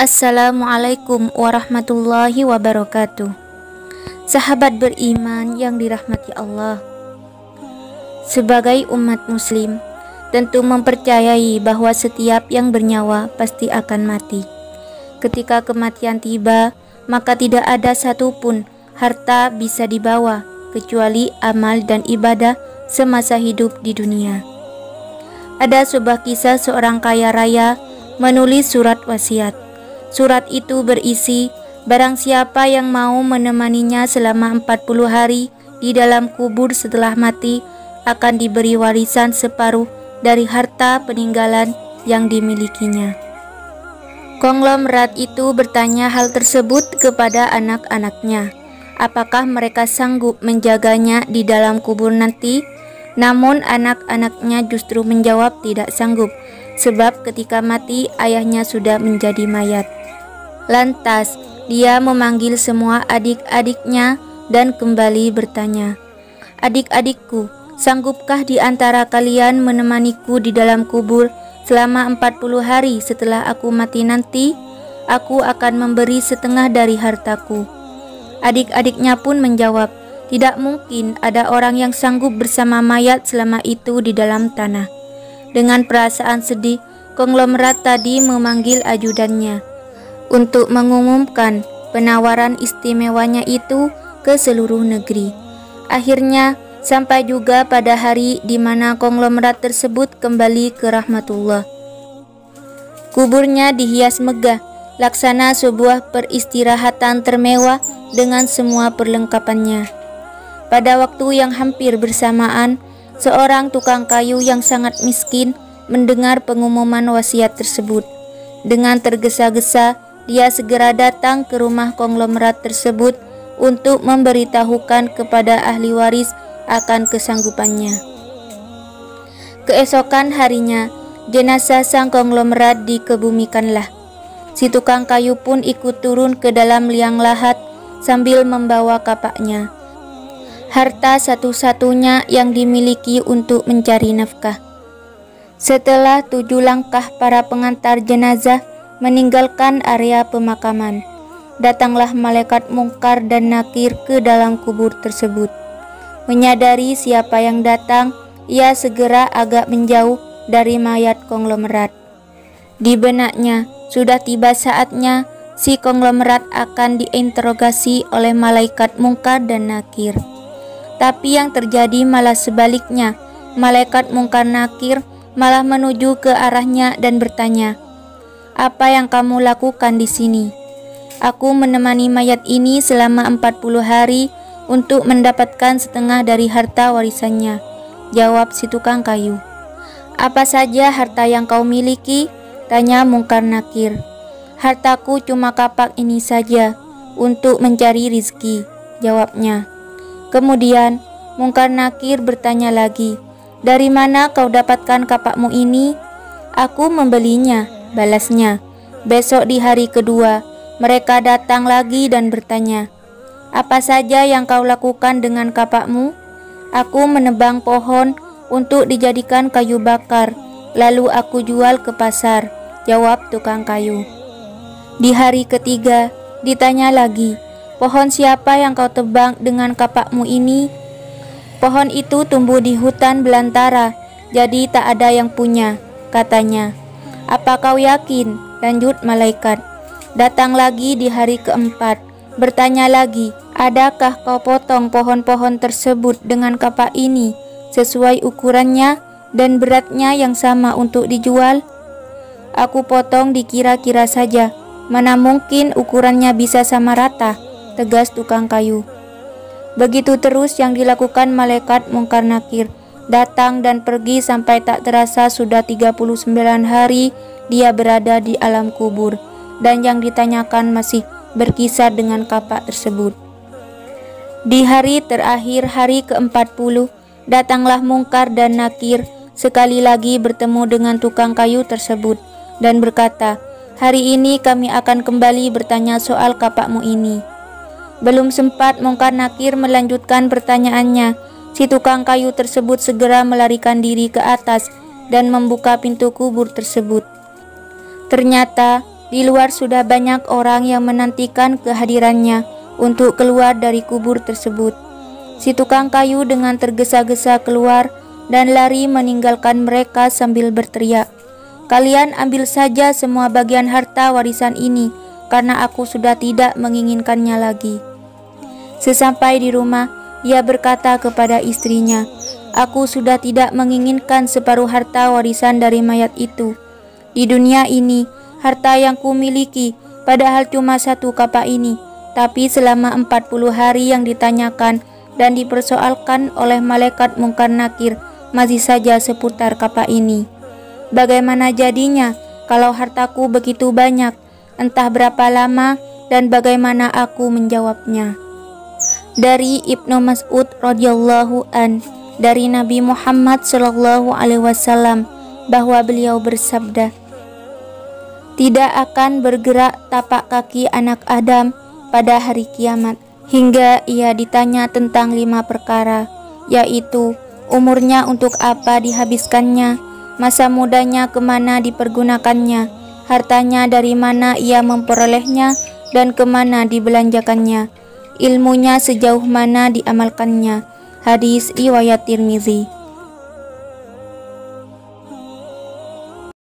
Assalamualaikum warahmatullahi wabarakatuh. Sahabat beriman yang dirahmati Allah, sebagai umat muslim tentu mempercayai bahwa setiap yang bernyawa pasti akan mati. Ketika kematian tiba, maka tidak ada satupun harta bisa dibawa kecuali amal dan ibadah semasa hidup di dunia. Ada sebuah kisah seorang kaya raya menulis surat wasiat. Surat itu berisi, barang siapa yang mau menemaninya selama 40 hari di dalam kubur setelah mati akan diberi warisan separuh dari harta peninggalan yang dimilikinya. Konglomerat itu bertanya hal tersebut kepada anak-anaknya. Apakah mereka sanggup menjaganya di dalam kubur nanti? Namun anak-anaknya justru menjawab tidak sanggup, sebab ketika mati ayahnya sudah menjadi mayat. Lantas dia memanggil semua adik-adiknya dan kembali bertanya, "Adik-adikku, sanggupkah di antara kalian menemaniku di dalam kubur selama 40 hari setelah aku mati nanti? Aku akan memberi setengah dari hartaku." Adik-adiknya pun menjawab, "Tidak mungkin ada orang yang sanggup bersama mayat selama itu di dalam tanah." Dengan perasaan sedih, konglomerat tadi memanggil ajudannya untuk mengumumkan penawaran istimewanya itu ke seluruh negeri. Akhirnya sampai juga pada hari di mana konglomerat tersebut kembali ke rahmatullah. Kuburnya dihias megah, laksana sebuah peristirahatan termewah dengan semua perlengkapannya. Pada waktu yang hampir bersamaan, seorang tukang kayu yang sangat miskin mendengar pengumuman wasiat tersebut. Dengan tergesa-gesa, dia segera datang ke rumah konglomerat tersebut untuk memberitahukan kepada ahli waris akan kesanggupannya. Keesokan harinya, jenazah sang konglomerat dikebumikanlah. Si tukang kayu pun ikut turun ke dalam liang lahat sambil membawa kapaknya, harta satu-satunya yang dimiliki untuk mencari nafkah. Setelah 7 langkah para pengantar jenazah meninggalkan area pemakaman, datanglah malaikat Mungkar dan Nakir ke dalam kubur tersebut. Menyadari siapa yang datang, ia segera agak menjauh dari mayat konglomerat. Di benaknya, sudah tiba saatnya si konglomerat akan diinterogasi oleh malaikat Mungkar dan Nakir. Tapi yang terjadi malah sebaliknya. Malaikat Mungkar Nakir malah menuju ke arahnya dan bertanya, "Apa yang kamu lakukan di sini?" "Aku menemani mayat ini selama 40 hari untuk mendapatkan setengah dari harta warisannya," jawab si tukang kayu. "Apa saja harta yang kau miliki?" tanya Mungkar Nakir. "Hartaku cuma kapak ini saja untuk mencari rizki," jawabnya. Kemudian Mungkar Nakir bertanya lagi, "Dari mana kau dapatkan kapakmu ini?" "Aku membelinya," balasnya. Besok di hari kedua, mereka datang lagi dan bertanya, "Apa saja yang kau lakukan dengan kapakmu?" "Aku menebang pohon untuk dijadikan kayu bakar, lalu aku jual ke pasar," jawab tukang kayu. Di hari ketiga, ditanya lagi, "Pohon siapa yang kau tebang dengan kapakmu ini?" "Pohon itu tumbuh di hutan belantara, jadi tak ada yang punya," katanya. "Apa kau yakin?" lanjut malaikat. Datang lagi di hari keempat, bertanya lagi, "Adakah kau potong pohon-pohon tersebut dengan kapak ini sesuai ukurannya dan beratnya yang sama untuk dijual?" "Aku potong dikira-kira saja, mana mungkin ukurannya bisa sama rata," tegas tukang kayu. Begitu terus yang dilakukan malaikat Mungkar Nakir. Datang dan pergi sampai tak terasa sudah 39 hari dia berada di alam kubur, dan yang ditanyakan masih berkisar dengan kapak tersebut. Di hari terakhir, hari ke-40, datanglah Mungkar dan Nakir sekali lagi bertemu dengan tukang kayu tersebut dan berkata, "Hari ini kami akan kembali bertanya soal kapakmu ini." Belum sempat Mungkar Nakir melanjutkan pertanyaannya, si tukang kayu tersebut segera melarikan diri ke atas dan membuka pintu kubur tersebut. Ternyata Di luar sudah banyak orang yang menantikan kehadirannya untuk keluar dari kubur tersebut. Si tukang kayu dengan tergesa-gesa keluar dan lari meninggalkan mereka sambil berteriak, "Kalian ambil saja semua bagian harta warisan ini, karena aku sudah tidak menginginkannya lagi." Sesampai di rumah, ia berkata kepada istrinya, "Aku sudah tidak menginginkan separuh harta warisan dari mayat itu. Di dunia ini, harta yang kumiliki padahal cuma satu kapak ini, tapi selama 40 hari yang ditanyakan dan dipersoalkan oleh malaikat Mungkar Nakir masih saja seputar kapak ini. Bagaimana jadinya kalau hartaku begitu banyak? Entah berapa lama dan bagaimana aku menjawabnya." Dari Ibnu Mas'ud radhiyallahu an, dari Nabi Muhammad sallallahu alaihi wasallam, bahwa beliau bersabda, "Tidak akan bergerak tapak kaki anak Adam pada hari kiamat hingga ia ditanya tentang 5 perkara, yaitu umurnya untuk apa dihabiskannya, masa mudanya kemana dipergunakannya, hartanya dari mana ia memperolehnya dan kemana dibelanjakannya, ilmunya sejauh mana diamalkannya." Hadis riwayat Tirmizi.